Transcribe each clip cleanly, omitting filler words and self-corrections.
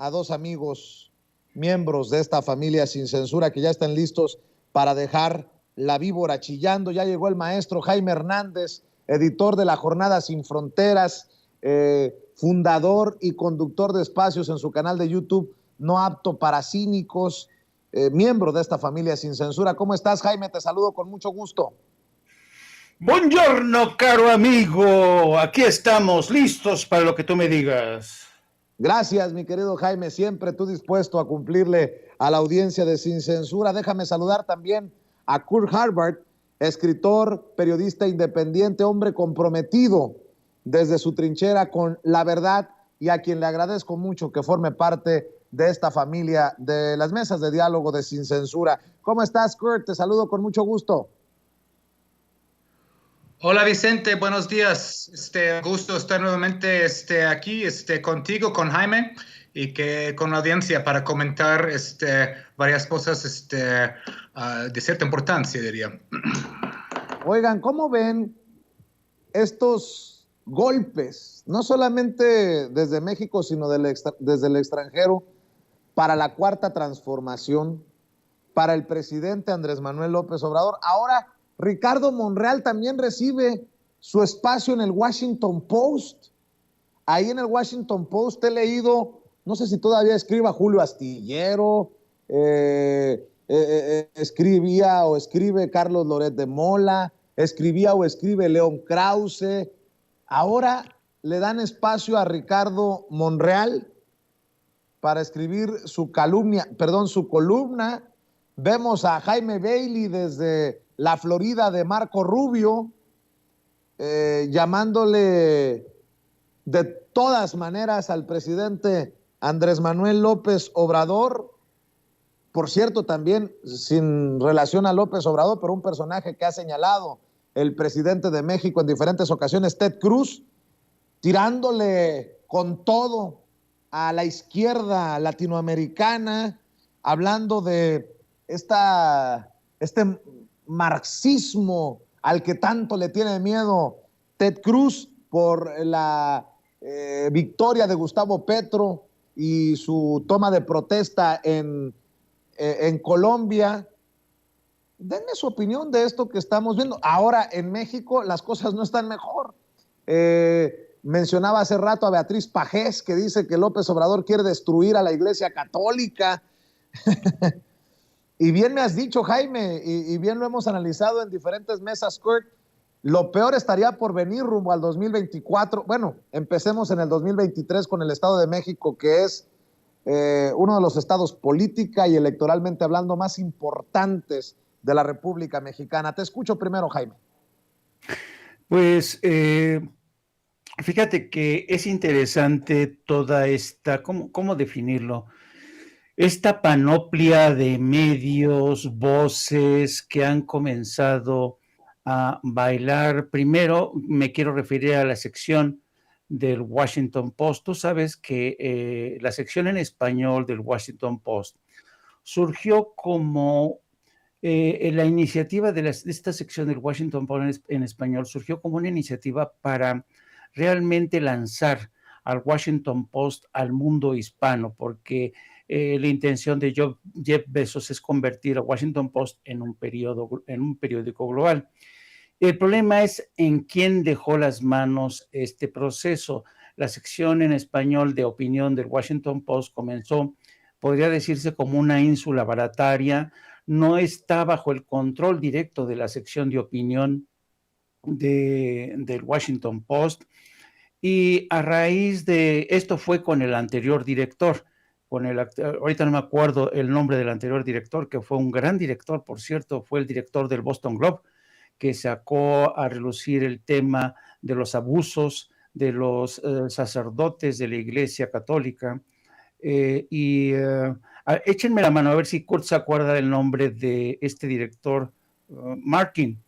a dos amigos, miembros de esta familia sin censura, que ya están listos para dejar la víbora chillando. Ya llegó el maestro Jaime Hernández, editor de La Jornada Sin Fronteras, fundador y conductor de espacios en su canal de YouTube No Apto para Cínicos, miembro de esta familia sin censura. ¿Cómo estás, Jaime? Te saludo con mucho gusto. Buongiorno, caro amigo. Aquí estamos, listos para lo que tú me digas. Gracias, mi querido Jaime. Siempre tú dispuesto a cumplirle a la audiencia de Sin Censura. Déjame saludar también a Kurt Harvard, escritor, periodista independiente, hombre comprometido desde su trinchera con la verdad, y a quien le agradezco mucho que forme parte de esta familia de las mesas de diálogo de Sin Censura. ¿Cómo estás, Kurt? Te saludo con mucho gusto. Hola Vicente, buenos días. Gusto estar nuevamente aquí contigo, con Jaime, y que con la audiencia para comentar varias cosas de cierta importancia, diría. Oigan, ¿cómo ven estos golpes, no solamente desde México, sino desde el extranjero, para la cuarta transformación, para el presidente Andrés Manuel López Obrador? Ahora Ricardo Monreal también recibe su espacio en el Washington Post. Ahí en el Washington Post he leído, no sé si todavía escriba Julio Astillero, escribía o escribe Carlos Loret de Mola, escribía o escribe León Krause. Ahora le dan espacio a Ricardo Monreal para escribir su columna. Vemos a Jaime Bailey desde la Florida de Marco Rubio, llamándole de todas maneras al presidente Andrés Manuel López Obrador. Por cierto, también sin relación a López Obrador, pero un personaje que ha señalado el presidente de México en diferentes ocasiones, Ted Cruz, tirándole con todo a la izquierda latinoamericana, hablando de este marxismo al que tanto le tiene miedo Ted Cruz por la victoria de Gustavo Petro y su toma de protesta en Colombia. Denme su opinión de esto que estamos viendo. Ahora en México las cosas no están mejor. Mencionaba hace rato a Beatriz Pajés, que dice que López Obrador quiere destruir a la Iglesia Católica. Y bien me has dicho, Jaime, y bien lo hemos analizado en diferentes mesas, Kurt, lo peor estaría por venir rumbo al 2024. Bueno, empecemos en el 2023 con el Estado de México, que es uno de los estados política y electoralmente hablando más importantes de la República Mexicana. Te escucho primero, Jaime. Pues fíjate que es interesante toda esta, ¿cómo definirlo? Esta panoplia de medios, voces que han comenzado a bailar. Primero me quiero referir a la sección del Washington Post. Tú sabes que la sección en español del Washington Post surgió como la iniciativa de esta sección del Washington Post en español surgió como una iniciativa para realmente lanzar al Washington Post al mundo hispano, porque la intención de Jeff Bezos es convertir a Washington Post en un periódico global. El problema es en quién dejó las manos este proceso. La sección en español de opinión del Washington Post comenzó, podría decirse, como una ínsula barataria. No está bajo el control directo de la sección de opinión del Washington Post. Y a raíz de esto fue con el anterior director, ahorita no me acuerdo el nombre del anterior director, que fue un gran director, por cierto, fue el director del Boston Globe, que sacó a relucir el tema de los abusos de los sacerdotes de la Iglesia Católica. Échenme la mano a ver si Kurt se acuerda del nombre de este director, Martin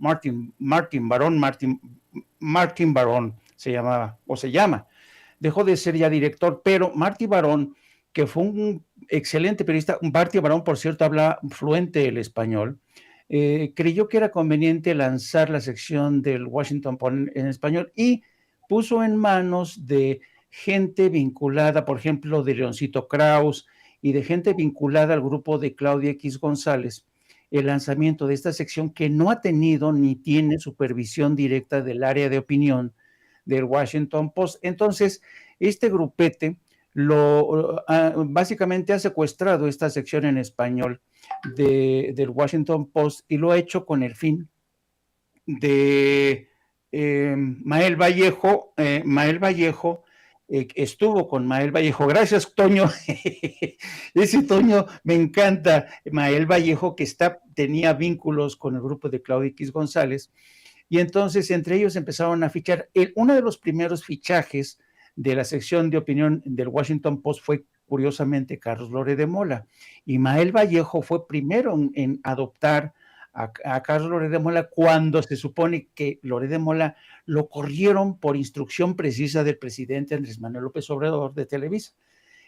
Barón se llamaba, o se llama. Dejó de ser ya director, pero Martí Barón, que fue un excelente periodista, Martí Barón, por cierto, habla fluente el español, creyó que era conveniente lanzar la sección del Washington Post en español y puso en manos de gente vinculada, por ejemplo, de Leoncito Krauss y de gente vinculada al grupo de Claudia X González, el lanzamiento de esta sección que no ha tenido ni tiene supervisión directa del área de opinión del Washington Post. Entonces, este grupete básicamente ha secuestrado esta sección en español del Washington Post y lo ha hecho con el fin de Mael Vallejo. Mael Vallejo estuvo con Mael Vallejo. Gracias, Toño. Ese Toño me encanta. Mael Vallejo, que tenía vínculos con el grupo de Claudia X González. Y entonces entre ellos empezaron a fichar. Uno de los primeros fichajes de la sección de opinión del Washington Post fue, curiosamente, Carlos Loret de Mola. Y Mael Vallejo fue primero en adoptar a Carlos Loret de Mola cuando se supone que Loret de Mola lo corrieron por instrucción precisa del presidente Andrés Manuel López Obrador de Televisa.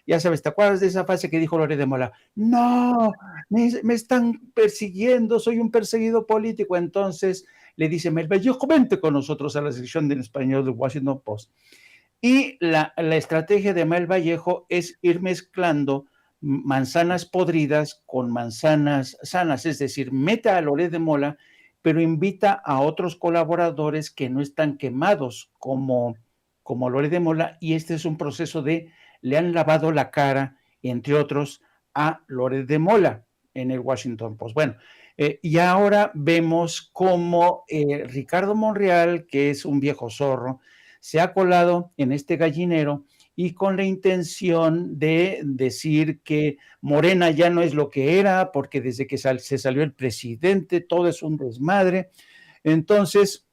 Ya sabes, ¿te acuerdas de esa frase que dijo Loret de Mola? No, me están persiguiendo, soy un perseguido político. Entonces le dice Mael Vallejo, vente con nosotros a la sección en español de Washington Post. Y la estrategia de Mael Vallejo es ir mezclando manzanas podridas con manzanas sanas, es decir, mete a Loret de Mola, pero invita a otros colaboradores que no están quemados como Loret de Mola, y este es un proceso le han lavado la cara, entre otros, a Loret de Mola en el Washington Post. Bueno, y ahora vemos cómo Ricardo Monreal, que es un viejo zorro, se ha colado en este gallinero y con la intención de decir que Morena ya no es lo que era, porque desde que se salió el presidente todo es un desmadre. Entonces,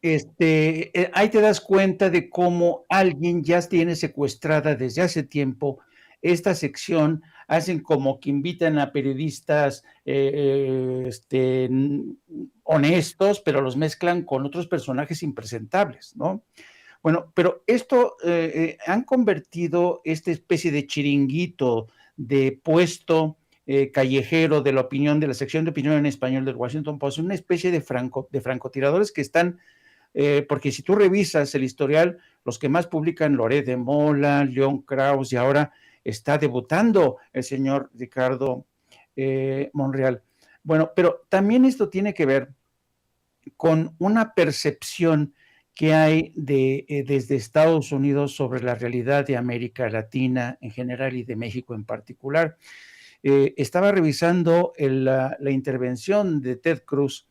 ahí te das cuenta de cómo alguien ya tiene secuestrada desde hace tiempo esta sección. Hacen como que invitan a periodistas honestos, pero los mezclan con otros personajes impresentables, ¿no? Bueno, pero esto han convertido esta especie de chiringuito, de puesto callejero de la opinión, de la sección de opinión en español del Washington Post, una especie de francotiradores que están, porque si tú revisas el historial, los que más publican, Loret de Mola, León Krauss, y ahora está debutando el señor Ricardo Monreal. Bueno, pero también esto tiene que ver con una percepción que hay desde Estados Unidos sobre la realidad de América Latina en general y de México en particular. Estaba revisando la intervención de Ted Cruz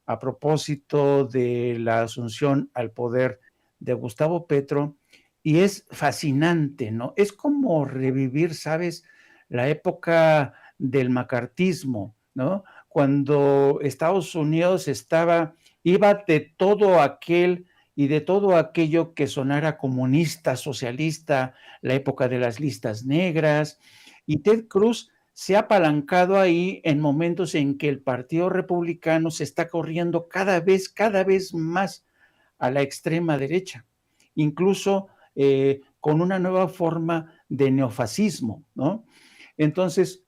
a propósito de la asunción al poder de Gustavo Petro, y es fascinante, ¿no? Es como revivir, ¿sabes?, la época del macartismo, ¿no? Cuando Estados Unidos iba de todo aquel y de todo aquello que sonara comunista, socialista, la época de las listas negras, y Ted Cruz se ha apalancado ahí en momentos en que el Partido Republicano se está corriendo cada vez más a la extrema derecha, incluso con una nueva forma de neofascismo, ¿no? Entonces,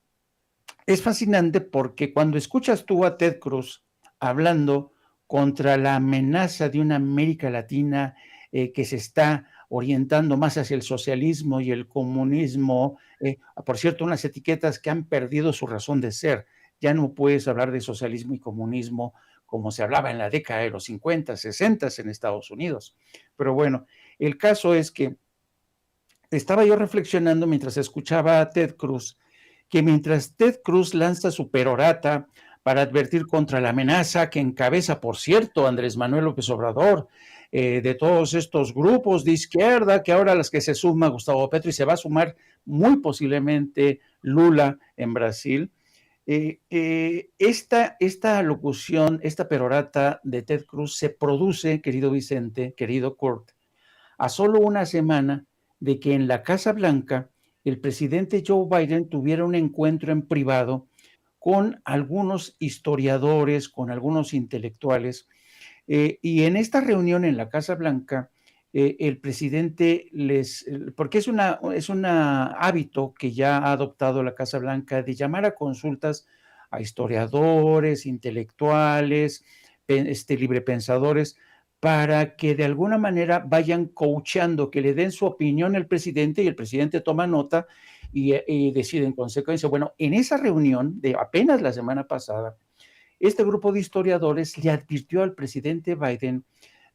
es fascinante porque cuando escuchas tú a Ted Cruz hablando contra la amenaza de una América Latina que se está orientando más hacia el socialismo y el comunismo, por cierto, unas etiquetas que han perdido su razón de ser. Ya no puedes hablar de socialismo y comunismo como se hablaba en la década de los 50, 60 en Estados Unidos. Pero bueno, el caso es que estaba yo reflexionando mientras escuchaba a Ted Cruz, que mientras Ted Cruz lanza su perorata para advertir contra la amenaza que encabeza, por cierto, Andrés Manuel López Obrador, de todos estos grupos de izquierda, que ahora a las que se suma Gustavo Petro y se va a sumar muy posiblemente Lula en Brasil, esta locución, esta perorata de Ted Cruz se produce, querido Vicente, querido Kurt, a solo una semana de que en la Casa Blanca el presidente Joe Biden tuviera un encuentro en privado con algunos historiadores, con algunos intelectuales, y en esta reunión en la Casa Blanca, el presidente porque es un hábito que ya ha adoptado la Casa Blanca de llamar a consultas a historiadores, intelectuales, librepensadores, para que de alguna manera vayan coachando, que le den su opinión al presidente y el presidente toma nota y decide en consecuencia. Bueno, en esa reunión de apenas la semana pasada, este grupo de historiadores le advirtió al presidente Biden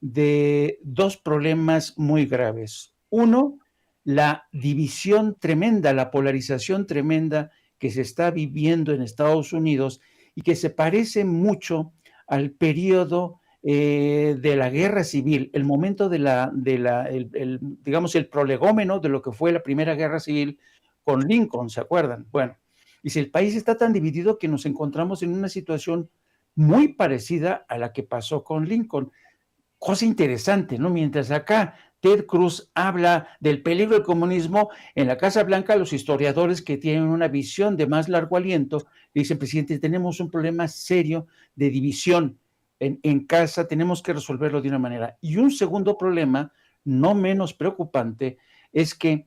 de dos problemas muy graves. Uno, la división tremenda, la polarización tremenda que se está viviendo en Estados Unidos y que se parece mucho al periodo de la guerra civil, el momento digamos, el prolegómeno de lo que fue la primera guerra civil con Lincoln, ¿se acuerdan? Bueno, y si el país está tan dividido que nos encontramos en una situación muy parecida a la que pasó con Lincoln. Cosa interesante, ¿no? Mientras acá Ted Cruz habla del peligro del comunismo, en la Casa Blanca los historiadores que tienen una visión de más largo aliento dicen, presidente, tenemos un problema serio de división en casa, tenemos que resolverlo de una manera. Y un segundo problema, no menos preocupante, es que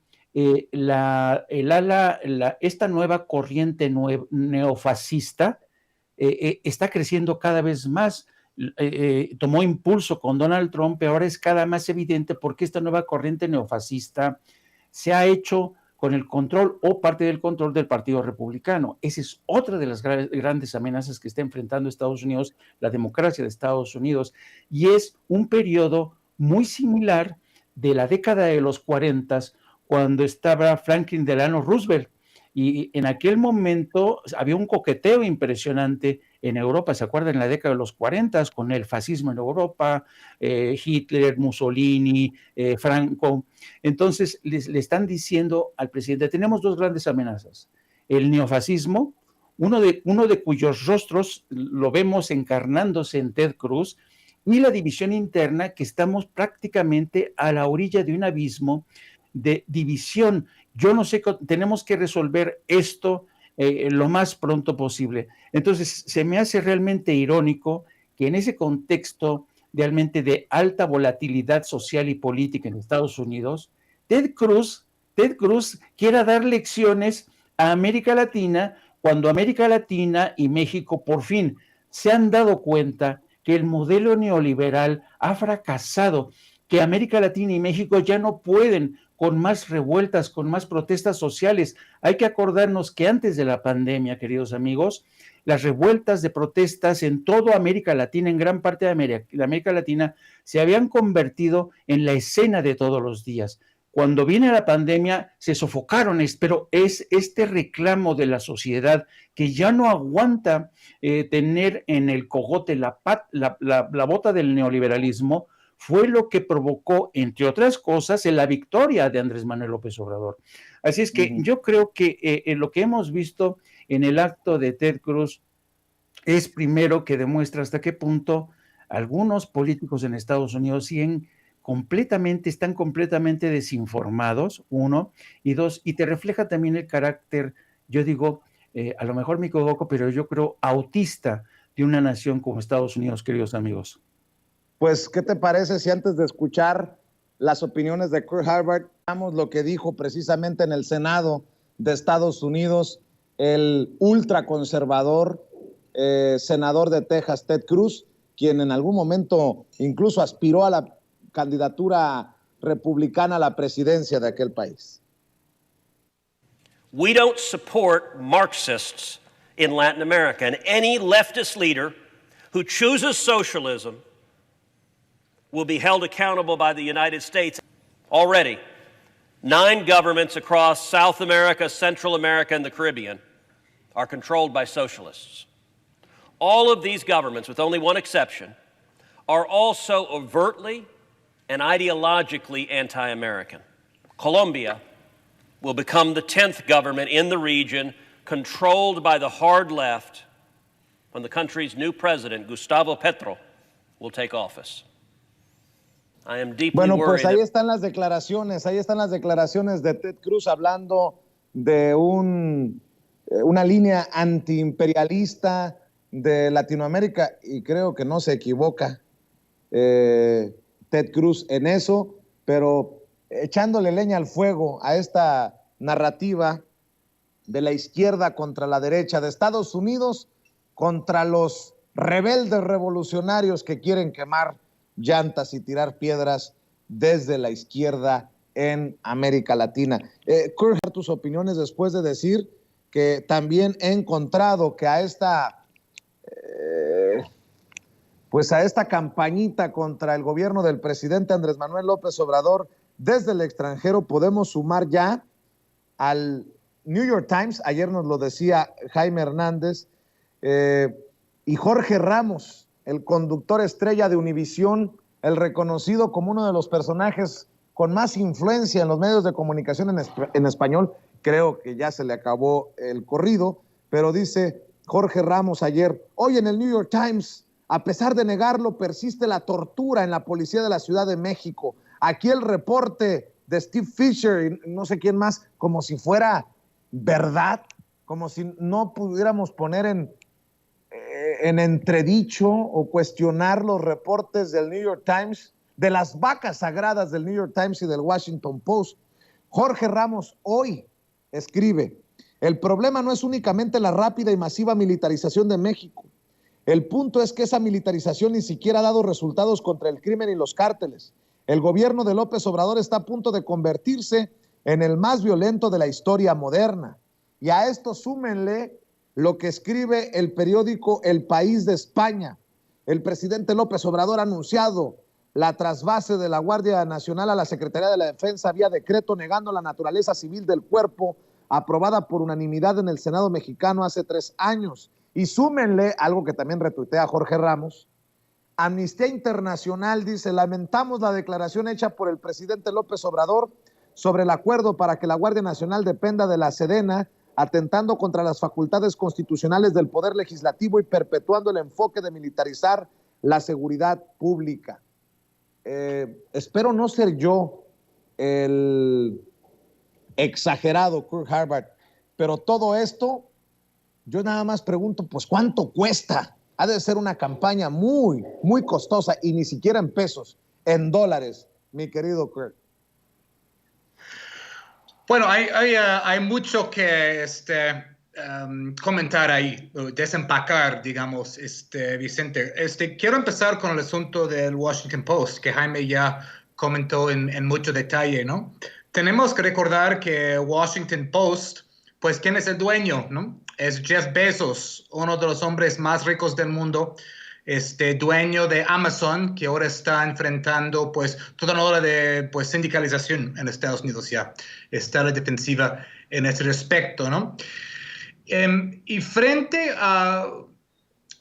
esta nueva corriente neofascista está creciendo cada vez más. Tomó impulso con Donald Trump, pero ahora es cada más evidente porque esta nueva corriente neofascista se ha hecho con el control o parte del control del Partido Republicano. Esa es otra de las grandes amenazas que está enfrentando Estados Unidos, la democracia de Estados Unidos, y es un periodo muy similar de la década de los 40, cuando estaba Franklin Delano Roosevelt, y en aquel momento había un coqueteo impresionante en Europa, ¿se acuerdan? En la década de los 40, con el fascismo en Europa, Hitler, Mussolini, Franco. Entonces le están diciendo al presidente, tenemos dos grandes amenazas, el neofascismo, uno de cuyos rostros lo vemos encarnándose en Ted Cruz, y la división interna, que estamos prácticamente a la orilla de un abismo de división. Yo no sé, tenemos que resolver esto lo más pronto posible. Entonces, se me hace realmente irónico que en ese contexto realmente de alta volatilidad social y política en Estados Unidos, Ted Cruz quiera dar lecciones a América Latina, cuando América Latina y México por fin se han dado cuenta que el modelo neoliberal ha fracasado, que América Latina y México ya no pueden con más revueltas, con más protestas sociales. Hay que acordarnos que antes de la pandemia, queridos amigos, las revueltas de protestas en toda América Latina, en gran parte de América Latina, se habían convertido en la escena de todos los días. Cuando viene la pandemia, se sofocaron, pero es este reclamo de la sociedad que ya no aguanta tener en el cogote la bota del neoliberalismo, fue lo que provocó, entre otras cosas, la victoria de Andrés Manuel López Obrador. Así es que yo creo que lo que hemos visto en el acto de Ted Cruz es primero que demuestra hasta qué punto algunos políticos en Estados Unidos están completamente desinformados, uno, y dos, y te refleja también el carácter, yo digo, a lo mejor me equivoco, pero yo creo autista de una nación como Estados Unidos, queridos amigos. Pues, ¿qué te parece si antes de escuchar las opiniones de Kurt Harvard, veamos lo que dijo precisamente en el Senado de Estados Unidos el ultraconservador senador de Texas, Ted Cruz, quien en algún momento incluso aspiró a la candidatura republicana a la presidencia de aquel país? We don't support Marxists in Latin America, and any leftist leader who chooses socialism will be held accountable by the United States. Already, 9 governments across South America, Central America, and the Caribbean are controlled by socialists. All of these governments, with only one exception, are also overtly and ideologically anti-American. Colombia will become the 10th government in the region controlled by the hard left when the country's new president, Gustavo Petro, will take office. Bueno, pues ahí están las declaraciones de Ted Cruz hablando de una línea antiimperialista de Latinoamérica, y creo que no se equivoca Ted Cruz en eso, pero echándole leña al fuego a esta narrativa de la izquierda contra la derecha, de Estados Unidos contra los rebeldes revolucionarios que quieren quemar llantas y tirar piedras desde la izquierda en América Latina. Kurt, tus opiniones después de decir que también he encontrado que a esta campañita contra el gobierno del presidente Andrés Manuel López Obrador desde el extranjero podemos sumar ya al New York Times, ayer nos lo decía Jaime Hernández, y Jorge Ramos, el conductor estrella de Univisión, el reconocido como uno de los personajes con más influencia en los medios de comunicación en español. Creo que ya se le acabó el corrido, pero dice Jorge Ramos ayer, hoy en el New York Times, a pesar de negarlo, persiste la tortura en la policía de la Ciudad de México. Aquí el reporte de Steve Fisher y no sé quién más, como si fuera verdad, como si no pudiéramos poner en entredicho o cuestionar los reportes del New York Times, de las vacas sagradas del New York Times y del Washington Post. Jorge Ramos hoy escribe, el problema no es únicamente la rápida y masiva militarización de México. El punto es que esa militarización ni siquiera ha dado resultados contra el crimen y los cárteles. El gobierno de López Obrador está a punto de convertirse en el más violento de la historia moderna. Y a esto súmenle lo que escribe el periódico El País de España. El presidente López Obrador ha anunciado la trasvase de la Guardia Nacional a la Secretaría de la Defensa vía decreto negando la naturaleza civil del cuerpo, aprobada por unanimidad en el Senado mexicano hace 3 años. Y súmenle algo que también retuitea Jorge Ramos. Amnistía Internacional dice, lamentamos la declaración hecha por el presidente López Obrador sobre el acuerdo para que la Guardia Nacional dependa de la Sedena, atentando contra las facultades constitucionales del Poder Legislativo y perpetuando el enfoque de militarizar la seguridad pública. Espero no ser yo el exagerado Kurt Harvard, pero todo esto, yo nada más pregunto, pues ¿cuánto cuesta? Ha de ser una campaña muy, muy costosa y ni siquiera en pesos, en dólares, mi querido Kurt. Bueno, hay mucho que comentar ahí, desempacar, digamos, Vicente. Quiero empezar con el asunto del Washington Post, que Jaime ya comentó en mucho detalle, ¿no? Tenemos que recordar que Washington Post, pues, ¿quién es el dueño, no? Es Jeff Bezos, uno de los hombres más ricos del mundo, dueño de Amazon, que ahora está enfrentando pues toda una ola de pues sindicalización en Estados Unidos ya. Está a la defensiva en ese respecto, ¿no? Y frente a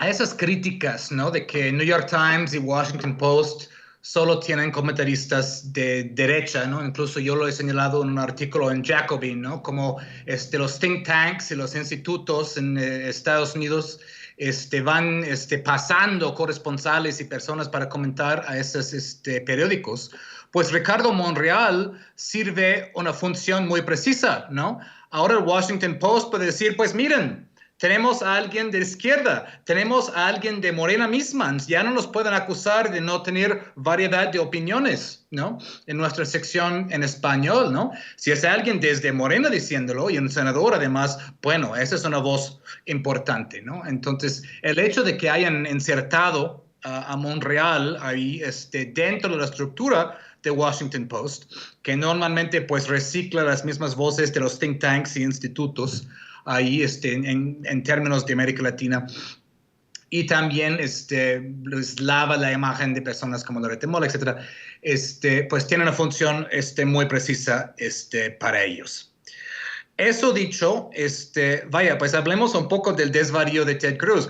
esas críticas, ¿no? De que New York Times y Washington Post solo tienen comentaristas de derecha, ¿no? Incluso yo lo he señalado en un artículo en Jacobin, ¿no? Como los think tanks y los institutos en Estados Unidos van pasando corresponsales y personas para comentar a esos periódicos. Pues Ricardo Monreal sirve una función muy precisa, ¿no? Ahora el Washington Post puede decir, pues miren, tenemos a alguien de izquierda, tenemos a alguien de Morena misma, ya no nos pueden acusar de no tener variedad de opiniones, ¿no? En nuestra sección en español, ¿no? Si es alguien desde Morena diciéndolo y un senador además, bueno, esa es una voz importante, ¿no? Entonces, el hecho de que hayan insertado a Monreal ahí dentro de la estructura de Washington Post, que normalmente pues recicla las mismas voces de los think tanks y institutos, ahí en términos de América Latina, y también les lava la imagen de personas como Loret Mola, etcétera, pues tiene una función muy precisa para ellos. Eso dicho, vaya, pues hablemos un poco del desvarío de Ted Cruz.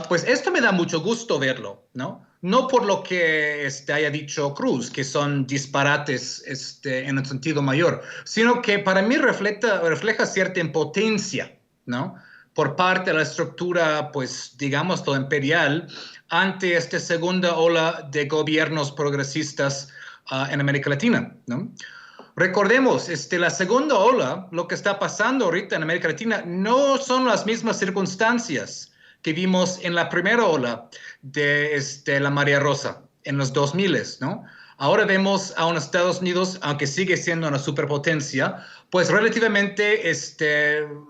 Pues esto me da mucho gusto verlo, ¿no? No por lo que haya dicho Cruz, que son disparates en el sentido mayor, sino que para mí refleja cierta impotencia, ¿no? Por parte de la estructura, pues, digamos, todo imperial, ante esta segunda ola de gobiernos progresistas en América Latina, ¿no? Recordemos, la segunda ola, lo que está pasando ahorita en América Latina, no son las mismas circunstancias que vimos en la primera ola de la Marea Rosa en los 2000, ¿no? Ahora vemos a un Estados Unidos, aunque sigue siendo una superpotencia, pues relativamente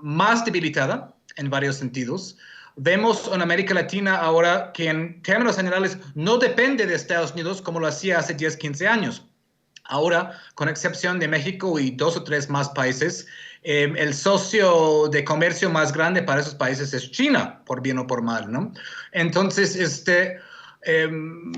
más debilitada en varios sentidos, vemos en América Latina ahora que en términos generales no depende de Estados Unidos como lo hacía hace 10, 15 años. Ahora, con excepción de México y 2 o 3 más países, el socio de comercio más grande para esos países es China, por bien o por mal, ¿no? Entonces,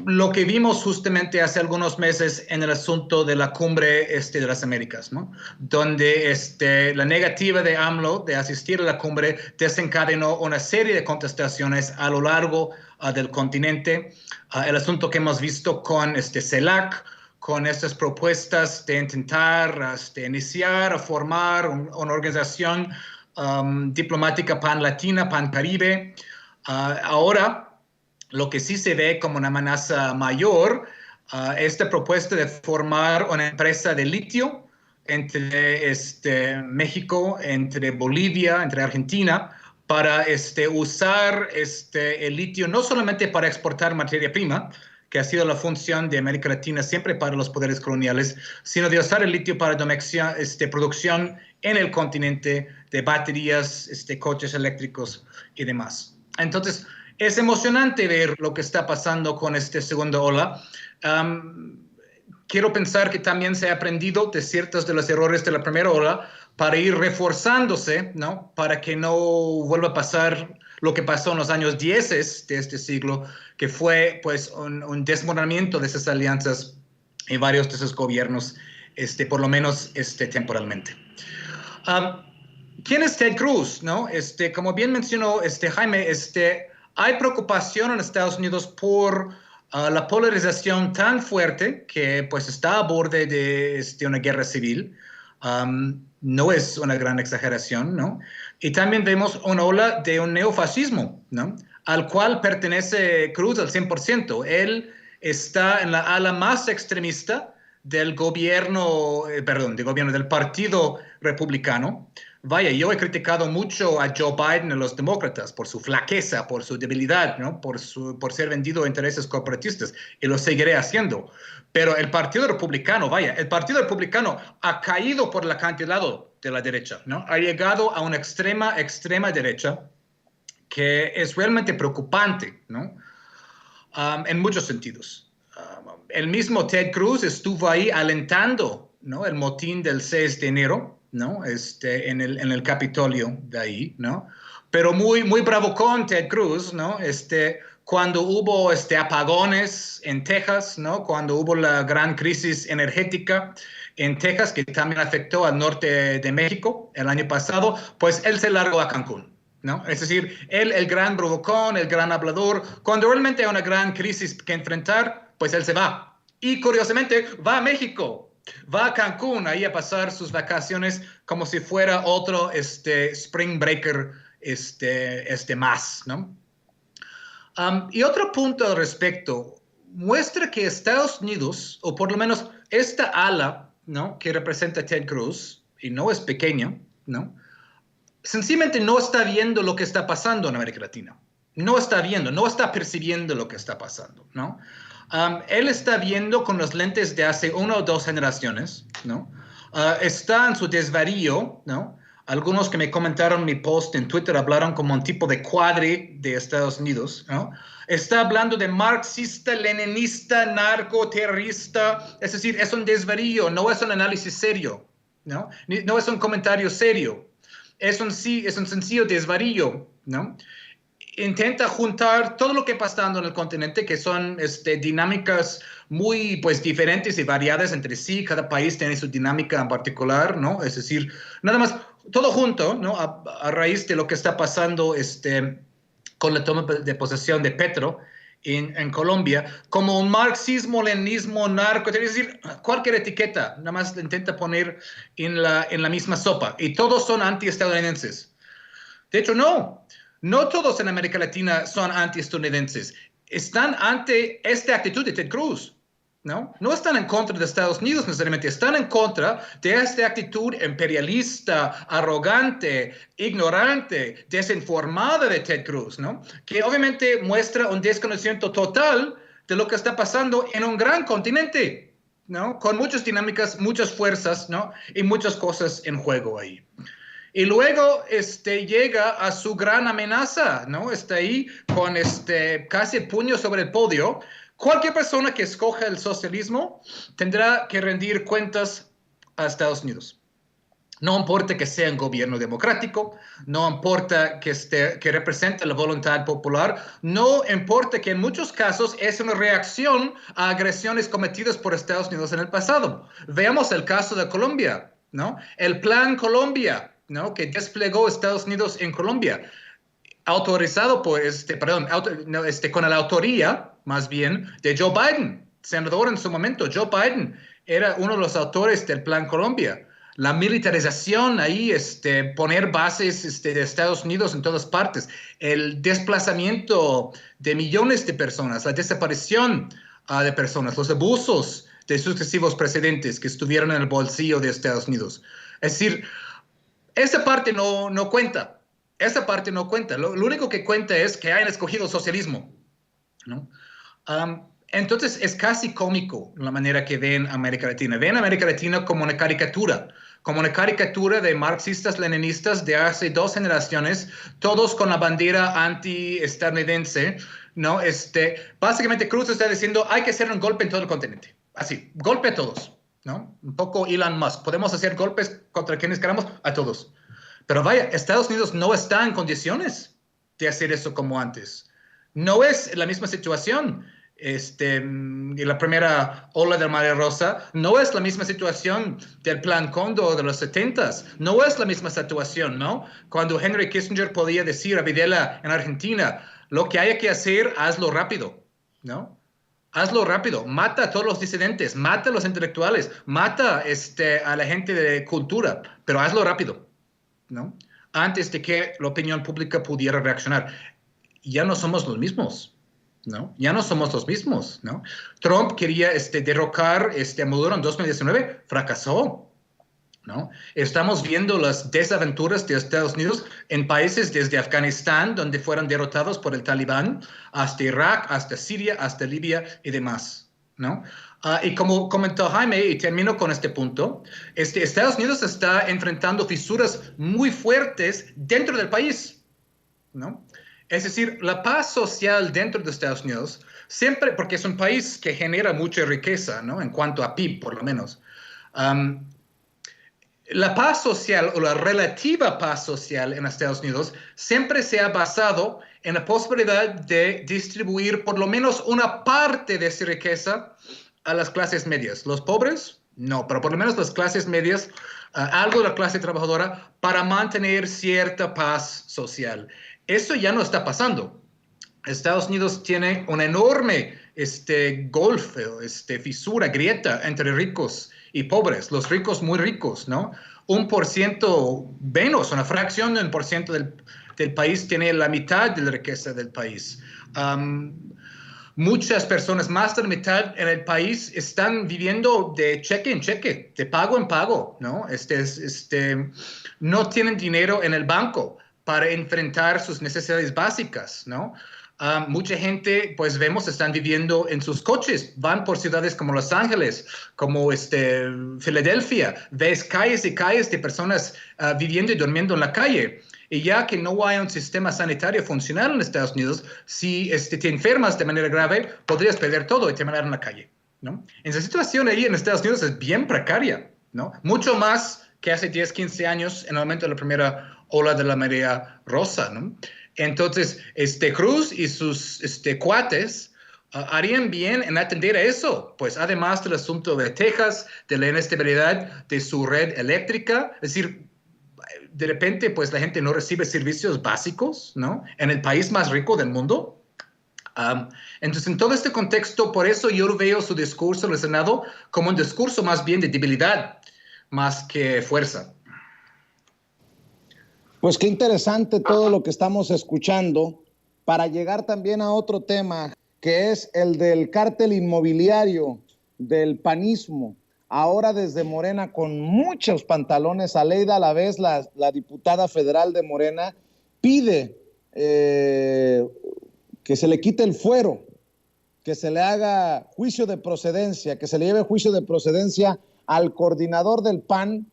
lo que vimos justamente hace algunos meses en el asunto de la cumbre de las Américas, ¿no? Donde la negativa de AMLO de asistir a la cumbre desencadenó una serie de contestaciones a lo largo del continente. El asunto que hemos visto con CELAC, con estas propuestas de intentar iniciar o formar una organización diplomática pan-latina, pan-caribe. Ahora, lo que sí se ve como una amenaza mayor, esta propuesta de formar una empresa de litio entre México, entre Bolivia, entre Argentina, para usar el litio no solamente para exportar materia prima, que ha sido la función de América Latina siempre para los poderes coloniales, sino de usar el litio para producción en el continente de baterías, coches eléctricos y demás. Entonces, es emocionante ver lo que está pasando con esta segunda ola. Quiero pensar que también se ha aprendido de ciertos de los errores de la primera ola para ir reforzándose, ¿no? Para que no vuelva a pasar lo que pasó en los años 10 de este siglo, que fue pues un desmoronamiento de esas alianzas en varios de esos gobiernos, por lo menos temporalmente. ¿Quién es Ted Cruz? ¿No? Como bien mencionó Jaime, hay preocupación en Estados Unidos por la polarización tan fuerte que pues está a borde de una guerra civil. No es una gran exageración, ¿no? Y también vemos una ola de un neofascismo, ¿no? Al cual pertenece Cruz al 100%. Él está en la ala más extremista del del Partido Republicano. Vaya, yo he criticado mucho a Joe Biden y a los demócratas por su flaqueza, por su debilidad, ¿no? por ser vendido a intereses corporatistas, y lo seguiré haciendo. Pero el Partido Republicano, el Partido Republicano ha caído por el acantilado de la derecha, ¿no? Ha llegado a una extrema derecha que es realmente preocupante, ¿no? En muchos sentidos. El mismo Ted Cruz estuvo ahí alentando, ¿no? El motín del 6 de enero, ¿no? En el Capitolio de ahí, ¿no? Pero muy bravucón Ted Cruz, ¿no? Cuando hubo apagones en Texas, ¿no? Cuando hubo la gran crisis energética en Texas, que también afectó al norte de México el año pasado, pues él se largó a Cancún, ¿no? Es decir, él, el gran bravucón, el gran hablador, cuando realmente hay una gran crisis que enfrentar, pues él se va. Y curiosamente va a México, va a Cancún ahí a pasar sus vacaciones como si fuera otro spring breaker más, ¿no? Y otro punto al respecto, muestra que Estados Unidos, o por lo menos esta ala, ¿no? Que representa Ted Cruz, y no es pequeña, ¿no? Sencillamente no está viendo lo que está pasando en América Latina. No está viendo, no está percibiendo lo que está pasando, ¿no? Él está viendo con los lentes de hace 1 o 2 generaciones, ¿no? Está en su desvarío, ¿no? Algunos que me comentaron mi post en Twitter hablaron como un tipo de cuadri de Estados Unidos, ¿no? Está hablando de marxista, leninista, narcoterrorista, es decir, es un desvarío, no es un análisis serio, ¿no? No es un comentario serio, es un sencillo desvarío, ¿no? Intenta juntar todo lo que está pasando en el continente, que son dinámicas muy pues, diferentes y variadas entre sí. Cada país tiene su dinámica en particular, ¿no? Es decir, nada más, todo junto, ¿no? A raíz de lo que está pasando con la toma de posesión de Petro en Colombia, como un marxismo, leninismo, narco, es decir, cualquier etiqueta, nada más intenta poner en la misma sopa. Y todos son antiestadounidenses. De hecho, no todos en América Latina son antiestadounidenses. Están ante esta actitud de Ted Cruz, ¿no? No están en contra de Estados Unidos necesariamente, están en contra de esta actitud imperialista, arrogante, ignorante, desinformada de Ted Cruz, ¿no? Que obviamente muestra un desconocimiento total de lo que está pasando en un gran continente, ¿no? Con muchas dinámicas, muchas fuerzas, ¿no? Y muchas cosas en juego ahí. Y luego llega a su gran amenaza, ¿no? Está ahí con casi el puño sobre el podio. Cualquier persona que escoja el socialismo tendrá que rendir cuentas a Estados Unidos. No importa que sea un gobierno democrático, no importa que represente la voluntad popular, no importa que en muchos casos es una reacción a agresiones cometidas por Estados Unidos en el pasado. Veamos el caso de Colombia, ¿no? El Plan Colombia, ¿no? Que desplegó Estados Unidos en Colombia, autorizado por, con la autoría, más bien, de Joe Biden, senador en su momento. Joe Biden era uno de los autores del Plan Colombia. La militarización ahí, poner bases de Estados Unidos en todas partes, el desplazamiento de millones de personas, la desaparición de personas, los abusos de sucesivos presidentes que estuvieron en el bolsillo de Estados Unidos. Es decir, esa parte no cuenta. Esa parte no cuenta. Lo único que cuenta es que hayan escogido socialismo, ¿no? Entonces es casi cómico la manera que ven América Latina. Ven América Latina como una caricatura de marxistas-leninistas de hace 2 generaciones, todos con la bandera anti-estadounidense, ¿no? Básicamente Cruz está diciendo hay que hacer un golpe en todo el continente. Así, golpe a todos, ¿no? Un poco Elon Musk. Podemos hacer golpes contra quienes queramos, a todos. Pero vaya, Estados Unidos no está en condiciones de hacer eso como antes. No es la misma situación. Y la primera ola de María Rosa no es la misma situación del Plan Cóndor de los 70s, no es la misma situación, ¿no? Cuando Henry Kissinger podía decir a Videla en Argentina, lo que haya que hacer, hazlo rápido, ¿no? Hazlo rápido, mata a todos los disidentes, mata a los intelectuales, mata a la gente de cultura, pero hazlo rápido, ¿no? Antes de que la opinión pública pudiera reaccionar. Ya no somos los mismos, ¿no? Ya no somos los mismos, ¿no? Trump quería derrocar a Maduro en 2019, fracasó, ¿no? Estamos viendo las desaventuras de Estados Unidos en países desde Afganistán, donde fueron derrotados por el Talibán, hasta Irak, hasta Siria, hasta Libia y demás, ¿no? Y como comentó Jaime, y termino con este punto, Estados Unidos está enfrentando fisuras muy fuertes dentro del país, ¿no? Es decir, la paz social dentro de Estados Unidos, siempre, porque es un país que genera mucha riqueza, ¿no? En cuanto a PIB, por lo menos. La paz social o la relativa paz social en Estados Unidos siempre se ha basado en la posibilidad de distribuir por lo menos una parte de esa riqueza a las clases medias. Los pobres, no, pero por lo menos las clases medias, algo de la clase trabajadora, para mantener cierta paz social. Eso ya no está pasando. Estados Unidos tiene una enorme golpe, fisura, grieta entre ricos y pobres. Los ricos muy ricos, ¿no? 1% menos, una fracción de 1% del país tiene la mitad de la riqueza del país. Muchas personas, más de la mitad en el país, están viviendo de cheque en cheque, de pago en pago, ¿no? No tienen dinero en el banco para enfrentar sus necesidades básicas, ¿no? Mucha gente, pues vemos, están viviendo en sus coches, van por ciudades como Los Ángeles, como Filadelfia, ves calles y calles de personas viviendo y durmiendo en la calle. Y ya que no hay un sistema sanitario funcional en Estados Unidos, si te enfermas de manera grave, podrías perder todo y terminar en la calle, ¿no? Esa situación ahí en Estados Unidos es bien precaria, ¿no? Mucho más que hace 10, 15 años en el momento de la primera ola de la marea rosa, ¿no? Entonces, Cruz y sus cuates harían bien en atender a eso, pues además del asunto de Texas, de la inestabilidad de su red eléctrica, es decir, de repente, pues la gente no recibe servicios básicos, ¿no? En el país más rico del mundo. Entonces, en todo este contexto, por eso yo veo su discurso en el Senado como un discurso más bien de debilidad, más que fuerza. Pues qué interesante todo lo que estamos escuchando para llegar también a otro tema, que es el del cártel inmobiliario, del panismo. Ahora desde Morena, con muchos pantalones, Aleida Alavés, la diputada federal de Morena, pide que se le quite el fuero, que se le haga juicio de procedencia, que se le lleve juicio de procedencia al coordinador del PAN,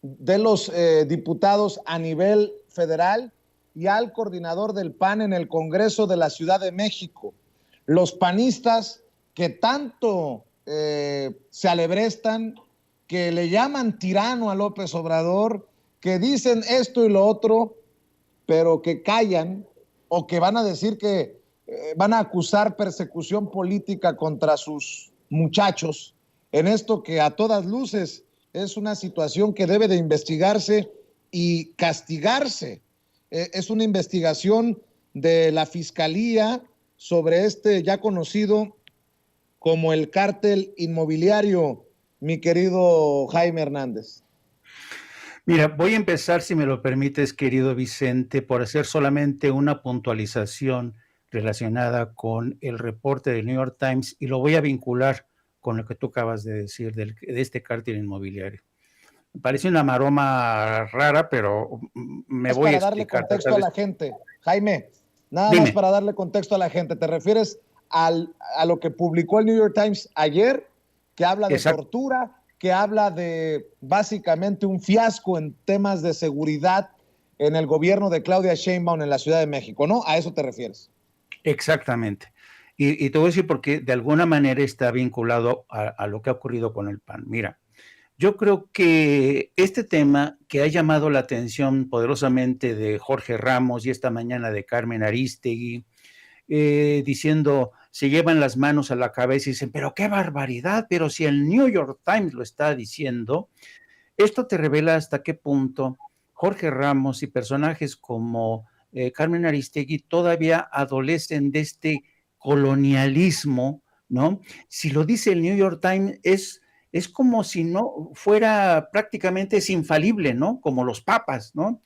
de los diputados a nivel federal y al coordinador del PAN en el Congreso de la Ciudad de México. Los panistas que tanto se alebrestan, que le llaman tirano a López Obrador, que dicen esto y lo otro, pero que callan, o que van a decir que van a acusar persecución política contra sus muchachos, en esto que a todas luces es una situación que debe de investigarse y castigarse. Es una investigación de la Fiscalía sobre este ya conocido como el cártel inmobiliario, mi querido Jaime Hernández. Mira, voy a empezar, si me lo permites, querido Vicente, por hacer solamente una puntualización relacionada con el reporte del New York Times, y lo voy a vincular con lo que tú acabas de decir de este cártel inmobiliario. Me parece una maroma rara, pero me voy a explicar. Para darle contexto a la gente, Jaime, nada más para darle contexto a la gente. ¿Te refieres a lo que publicó el New York Times ayer, que habla de tortura, que habla de básicamente un fiasco en temas de seguridad en el gobierno de Claudia Sheinbaum en la Ciudad de México, ¿no? ¿A eso te refieres? Exactamente. Y te voy a decir porque de alguna manera está vinculado a lo que ha ocurrido con el PAN. Mira, yo creo que este tema que ha llamado la atención poderosamente de Jorge Ramos y esta mañana de Carmen Aristegui, diciendo, se llevan las manos a la cabeza y dicen, pero qué barbaridad, pero si el New York Times lo está diciendo, esto te revela hasta qué punto Jorge Ramos y personajes como Carmen Aristegui todavía adolecen de este colonialismo, ¿no? Si lo dice el New York Times, es como si no fuera prácticamente es infalible, ¿no? Como los papas, ¿no?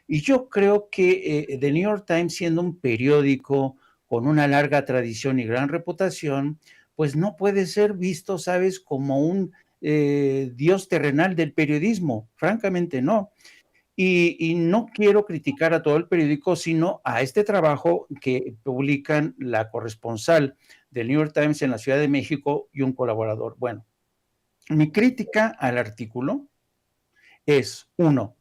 Y yo creo que The New York Times, siendo un periódico con una larga tradición y gran reputación, pues no puede ser visto, ¿sabes?, como un dios terrenal del periodismo. Francamente no. Y no quiero criticar a todo el periódico, sino a este trabajo que publican la corresponsal del New York Times en la Ciudad de México y un colaborador. Bueno, mi crítica al artículo es, uno,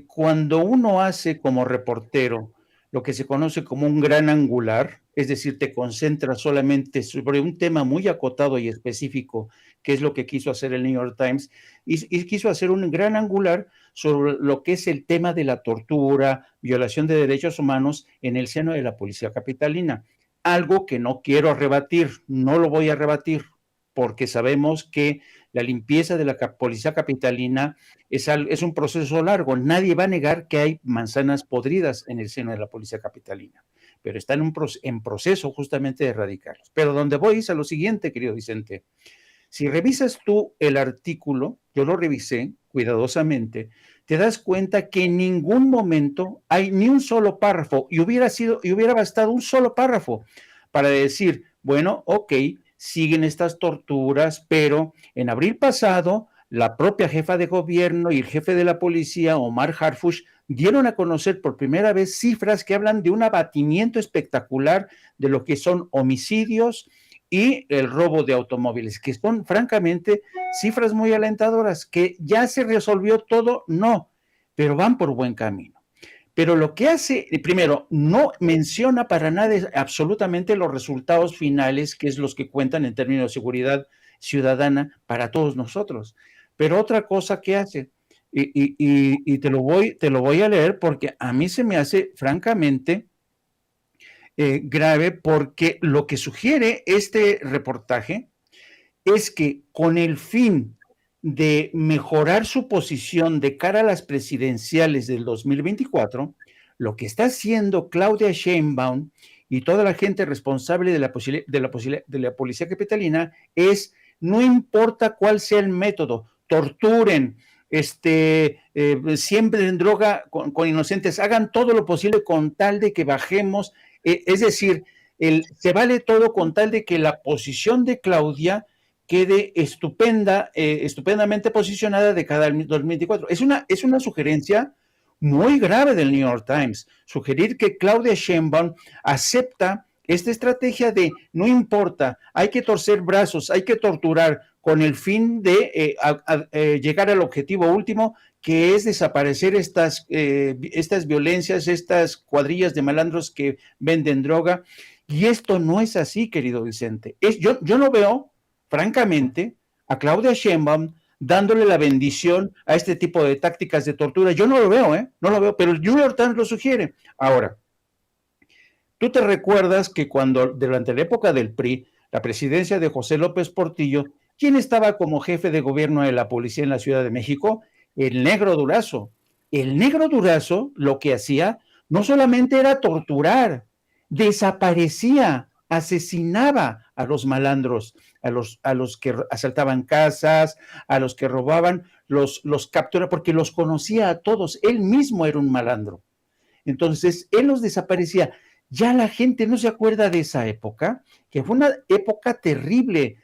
cuando uno hace como reportero lo que se conoce como un gran angular, es decir, te concentras solamente sobre un tema muy acotado y específico, que es lo que quiso hacer el New York Times, y quiso hacer un gran angular sobre lo que es el tema de la tortura, violación de derechos humanos en el seno de la policía capitalina. Algo que no quiero rebatir, no lo voy a rebatir, porque sabemos que la limpieza de la policía capitalina es un proceso largo. Nadie va a negar que hay manzanas podridas en el seno de la policía capitalina, pero está en proceso justamente de erradicarlos. Pero donde voy es a lo siguiente, querido Vicente. Si revisas tú el artículo, yo lo revisé cuidadosamente, te das cuenta que en ningún momento hay ni un solo párrafo, y hubiera bastado un solo párrafo para decir, bueno, ok, siguen estas torturas, pero en abril pasado, la propia jefa de gobierno y el jefe de la policía, Omar Harfuch, dieron a conocer por primera vez cifras que hablan de un abatimiento espectacular de lo que son homicidios y el robo de automóviles, que son francamente cifras muy alentadoras. ¿Que ya se resolvió todo? No, pero van por buen camino. Pero lo que hace, primero, no menciona para nada absolutamente los resultados finales, que es los que cuentan en términos de seguridad ciudadana para todos nosotros. Pero otra cosa que hace, y te lo voy a leer porque a mí se me hace francamente grave, porque lo que sugiere este reportaje es que con el fin de mejorar su posición de cara a las presidenciales del 2024, lo que está haciendo Claudia Sheinbaum y toda la gente responsable de la policía capitalina es, no importa cuál sea el método, torturen, siembren droga con inocentes, hagan todo lo posible con tal de que bajemos, es decir, se vale todo con tal de que la posición de Claudia quede estupendamente posicionada de cada 2024. Es una sugerencia muy grave del New York Times, sugerir que Claudia Sheinbaum acepta esta estrategia de no importa, hay que torcer brazos, hay que torturar con el fin de llegar al objetivo último, que es desaparecer estas violencias, estas cuadrillas de malandros que venden droga. Y esto no es así, querido Vicente. Yo no veo, francamente, a Claudia Sheinbaum dándole la bendición a este tipo de tácticas de tortura. Yo no lo veo, no lo veo, pero el New York Times lo sugiere. Ahora, tú te recuerdas que cuando, durante la época del PRI, la presidencia de José López Portillo, ¿quién estaba como jefe de gobierno de la policía en la Ciudad de México? El Negro Durazo. El Negro Durazo lo que hacía no solamente era torturar, desaparecía, asesinaba a los malandros, a los que asaltaban casas, a los que robaban, los capturaba, porque los conocía a todos. Él mismo era un malandro. Entonces, él los desaparecía. Ya la gente no se acuerda de esa época, que fue una época terrible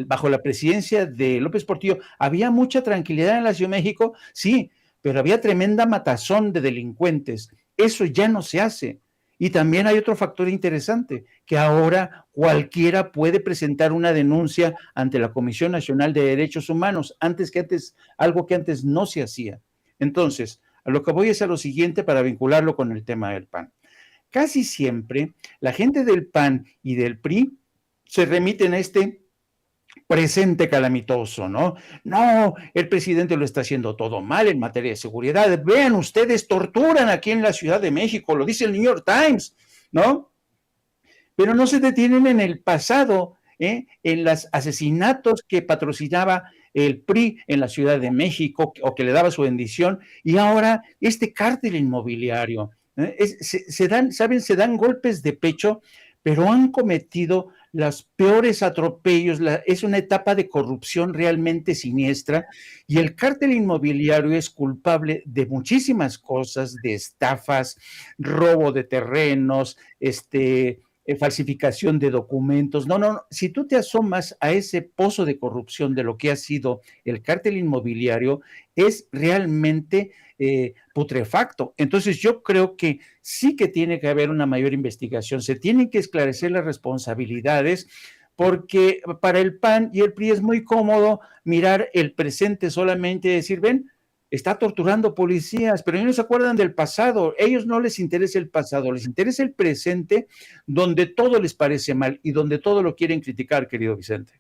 bajo la presidencia de López Portillo. Había mucha tranquilidad en la Ciudad de México, sí, pero había tremenda matazón de delincuentes. Eso ya no se hace. Y también hay otro factor interesante, que ahora cualquiera puede presentar una denuncia ante la Comisión Nacional de Derechos Humanos, algo que antes no se hacía. Entonces, a lo que voy es a lo siguiente para vincularlo con el tema del PAN. Casi siempre la gente del PAN y del PRI se remiten a este presente calamitoso, ¿no? No, el presidente lo está haciendo todo mal en materia de seguridad. Vean ustedes, torturan aquí en la Ciudad de México, lo dice el New York Times, ¿no? Pero no se detienen en el pasado, en los asesinatos que patrocinaba el PRI en la Ciudad de México o que le daba su bendición, y ahora este cártel inmobiliario. Se dan golpes de pecho, pero han cometido los peores atropellos. Es una etapa de corrupción realmente siniestra, y el cártel inmobiliario es culpable de muchísimas cosas, de estafas, robo de terrenos, falsificación de documentos. No, si tú te asomas a ese pozo de corrupción de lo que ha sido el cártel inmobiliario, es realmente putrefacto. Entonces yo creo que sí que tiene que haber una mayor investigación, se tienen que esclarecer las responsabilidades, porque para el PAN y el PRI es muy cómodo mirar el presente solamente y decir, ven, está torturando policías, pero ellos no se acuerdan del pasado. Ellos no les interesa el pasado, les interesa el presente, donde todo les parece mal y donde todo lo quieren criticar, querido Vicente.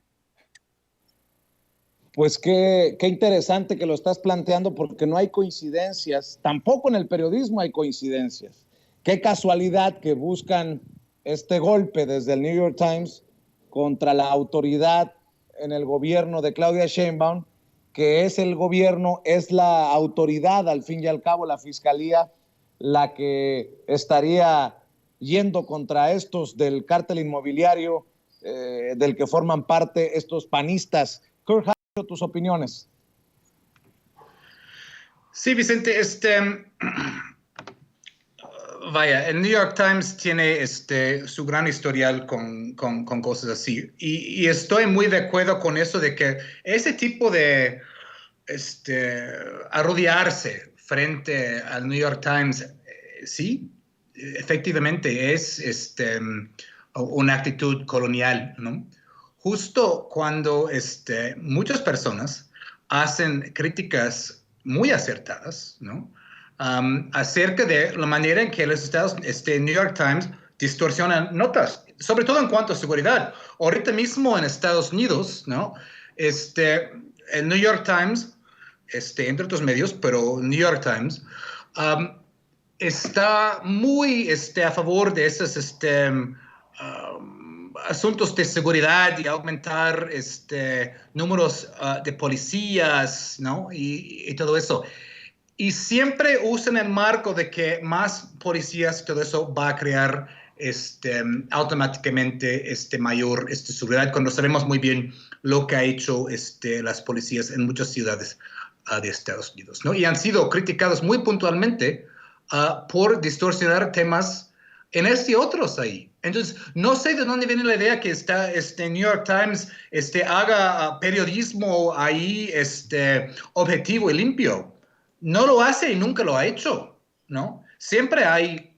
Pues qué interesante que lo estás planteando, porque no hay coincidencias, tampoco en el periodismo hay coincidencias. Qué casualidad que buscan este golpe desde el New York Times contra la autoridad en el gobierno de Claudia Sheinbaum, que es el gobierno, es la autoridad, al fin y al cabo, la fiscalía, la que estaría yendo contra estos del cártel inmobiliario, del que forman parte estos panistas. Kurt, tus opiniones. Sí, Vicente, vaya, el New York Times tiene su gran historial con cosas así, y estoy muy de acuerdo con eso de que ese tipo de arrodillarse frente al New York Times, sí, efectivamente es una actitud colonial, ¿no? Justo cuando muchas personas hacen críticas muy acertadas, ¿no? Acerca de la manera en que los Estados, New York Times distorsionan notas, sobre todo en cuanto a seguridad. Ahorita mismo en Estados Unidos, ¿no? El New York Times, entre otros medios, pero New York Times, está muy a favor de esos asuntos de seguridad y aumentar números de policías, ¿no? Y todo eso. Y siempre usan el marco de que más policías y todo eso va a crear automáticamente mayor seguridad, cuando sabemos muy bien lo que ha hecho las policías en muchas ciudades de Estados Unidos, ¿no? Y han sido criticados muy puntualmente por distorsionar temas en y otros ahí. Entonces, no sé de dónde viene la idea que New York Times haga periodismo ahí objetivo y limpio. No lo hace y nunca lo ha hecho, ¿no? Siempre hay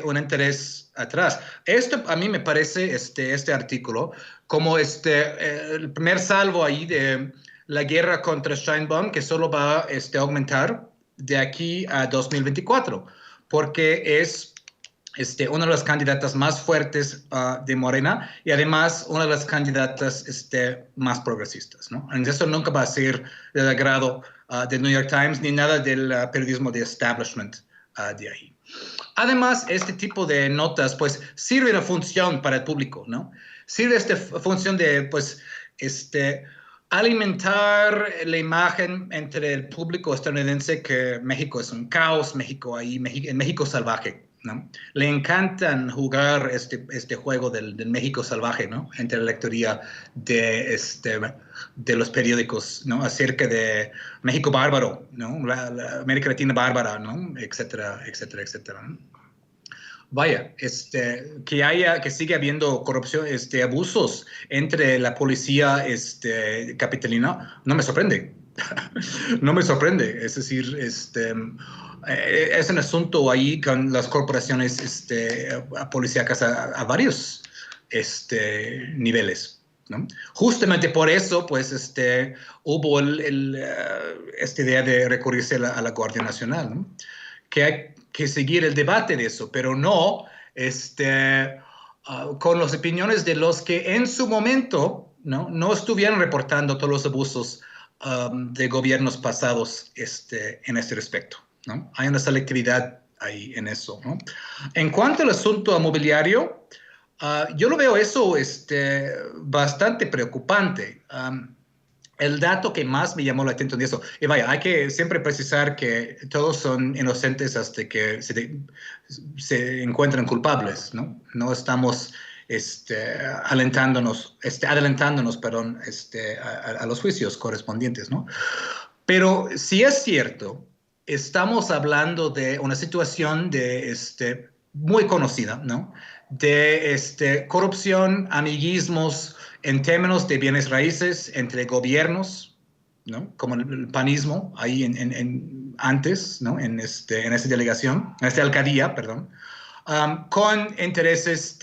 un interés atrás. Esto a mí me parece este artículo como el primer salvo ahí de la guerra contra Sheinbaum, que solo va a aumentar de aquí a 2024, porque es una de las candidatas más fuertes de Morena y además una de las candidatas más progresistas, ¿no? Entonces, eso nunca va a ser del agrado del New York Times ni nada del periodismo de establishment de ahí. Además, este tipo de notas, pues, sirve una función para el público, ¿no? Sirve esta función de, pues, alimentar la imagen entre el público estadounidense que México es un caos, en México salvaje, ¿no? Le encantan jugar este juego del México salvaje, ¿no? Entre la lectoría de los periódicos, ¿no? Acerca de México bárbaro, ¿no? La América Latina bárbara, ¿no? Etcétera, etcétera, etcétera, ¿no? Vaya, que sigue habiendo corrupción, abusos entre la policía capitalina, no me sorprende. No me sorprende. Es decir, es un asunto ahí con las corporaciones policíacas a varios niveles, ¿no? Justamente por eso, pues, hubo esta idea de recurrirse a la Guardia Nacional, ¿no? Que hay que seguir el debate de eso, pero no con las opiniones de los que en su momento no estuvieron reportando todos los abusos de gobiernos pasados en este respecto, ¿no? Hay una selectividad ahí en eso, ¿no? En cuanto al asunto mobiliario, yo lo veo eso bastante preocupante. El dato que más me llamó la atención de eso, y vaya, hay que siempre precisar que todos son inocentes hasta que se encuentran culpables, ¿no? No estamos adelantándonos, perdón, a los juicios correspondientes, ¿no? Pero si es cierto, estamos hablando de una situación muy conocida, ¿no? De corrupción, amiguismos en términos de bienes raíces entre gobiernos, ¿no? Como el panismo ahí antes, ¿no? En esta delegación, en esta alcaldía, perdón, con intereses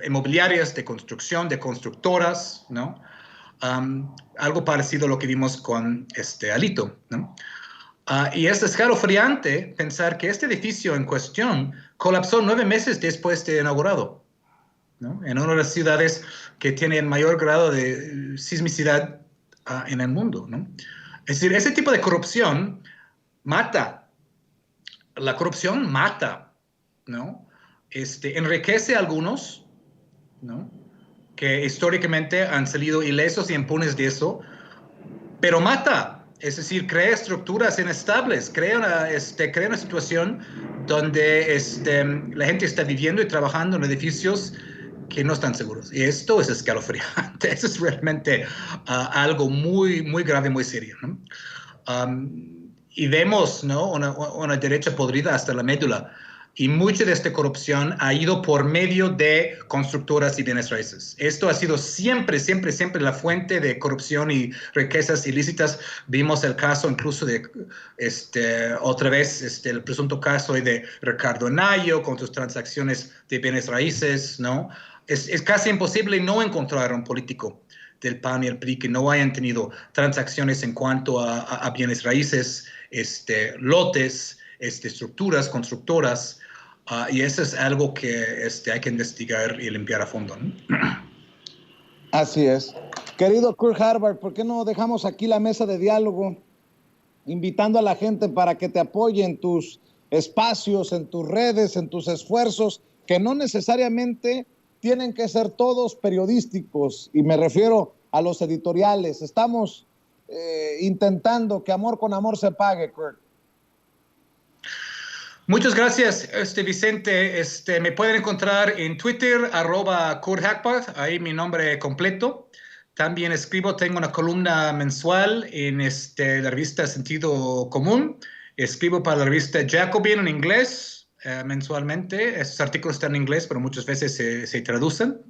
inmobiliarios, de construcción, de constructoras, ¿no? Algo parecido a lo que vimos con Alito, ¿no? Y es escalofriante pensar que este edificio en cuestión colapsó 9 meses después de inaugurado, ¿no? En una de las ciudades que tiene el mayor grado de sismicidad en el mundo, ¿no? Es decir, ese tipo de corrupción mata. La corrupción mata, ¿no? Enriquece a algunos, ¿no? Que históricamente han salido ilesos y impunes de eso, pero mata. Es decir, crea estructuras inestables, crea una situación donde la gente está viviendo y trabajando en edificios que no están seguros. Y esto es escalofriante. Eso es realmente algo muy, muy grave, muy serio, ¿no? Y vemos, ¿no? una derecha podrida hasta la médula. Y mucha de esta corrupción ha ido por medio de constructoras y bienes raíces. Esto ha sido siempre, siempre, siempre la fuente de corrupción y riquezas ilícitas. Vimos el caso incluso de, otra vez, el presunto caso de Ricardo Anaya con sus transacciones de bienes raíces, ¿no? Es casi imposible no encontrar un político del PAN y el PRI que no hayan tenido transacciones en cuanto a bienes raíces, lotes, estructuras, constructoras, y eso es algo que hay que investigar y limpiar a fondo, ¿no? Así es. Querido Kurt Harvard, ¿por qué no dejamos aquí la mesa de diálogo, invitando a la gente para que te apoye en tus espacios, en tus redes, en tus esfuerzos, que no necesariamente tienen que ser todos periodísticos, y me refiero a los editoriales. Estamos intentando que amor con amor se pague, Kurt. Muchas gracias, Vicente. Me pueden encontrar en Twitter, @KurtHackpath, ahí mi nombre completo. También tengo una columna mensual en la revista Sentido Común. Escribo para la revista Jacobin en inglés mensualmente. Estos artículos están en inglés, pero muchas veces se traducen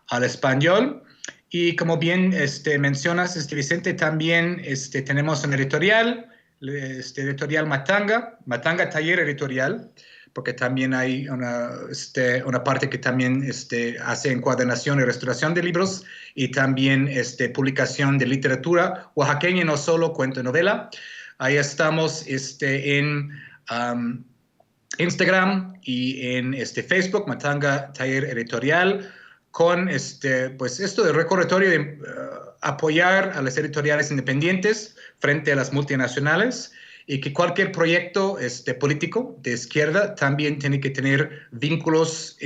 al español. Y como bien mencionas, Vicente, también tenemos un editorial, editorial Matanga Taller Editorial, porque también hay una parte que también hace encuadernación y restauración de libros y también publicación de literatura oaxaqueña, no solo cuento y novela. Ahí estamos en Instagram y en Facebook, Matanga Taller Editorial, con pues esto de recordatorio de apoyar a las editoriales independientes frente a las multinacionales, y que cualquier proyecto político de izquierda también tiene que tener vínculos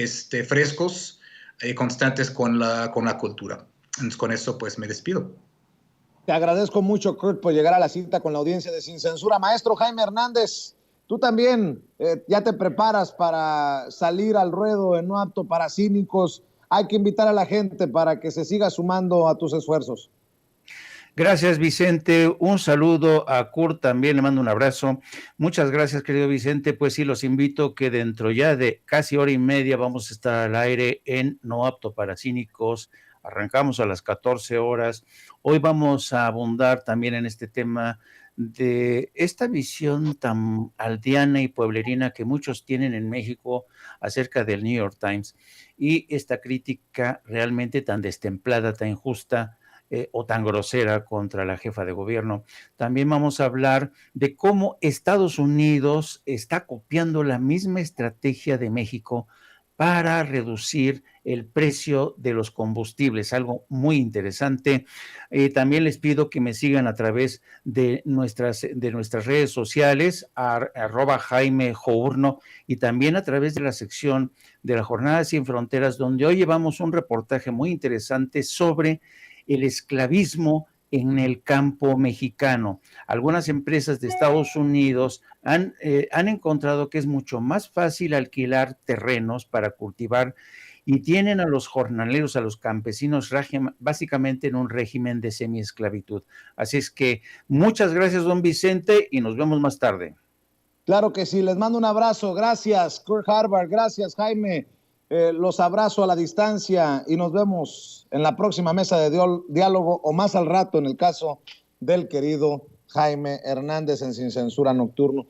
frescos y constantes con la cultura. Entonces, con eso pues me despido. Te agradezco mucho, Kurt, por llegar a la cita con la audiencia de Sin Censura. Maestro Jaime Hernández, tú también ya te preparas para salir al ruedo en No Apto para Cínicos. Hay que invitar a la gente para que se siga sumando a tus esfuerzos. Gracias, Vicente. Un saludo a Kurt, también le mando un abrazo. Muchas gracias, querido Vicente. Pues sí, los invito que dentro ya de casi hora y media vamos a estar al aire en No Apto para Cínicos. Arrancamos a las 14 horas. Hoy vamos a abundar también en este tema de esta visión tan aldeana y pueblerina que muchos tienen en México acerca del New York Times, y esta crítica realmente tan destemplada, tan injusta, o tan grosera contra la jefa de gobierno. También vamos a hablar de cómo Estados Unidos está copiando la misma estrategia de México para reducir el precio de los combustibles, algo muy interesante. También les pido que me sigan a través de nuestras redes sociales, @Jaime Journo, y también a través de la sección de la Jornada Sin Fronteras, donde hoy llevamos un reportaje muy interesante sobre el esclavismo en el campo mexicano. Algunas empresas de Estados Unidos han encontrado que es mucho más fácil alquilar terrenos para cultivar, y tienen a los jornaleros, a los campesinos, básicamente en un régimen de semiesclavitud. Así es que muchas gracias, don Vicente, y nos vemos más tarde. Claro que sí, les mando un abrazo. Gracias, Kurt Harvard. Gracias, Jaime. Los abrazo a la distancia y nos vemos en la próxima mesa de diálogo, o más al rato en el caso del querido Jaime Hernández en Sin Censura Nocturno.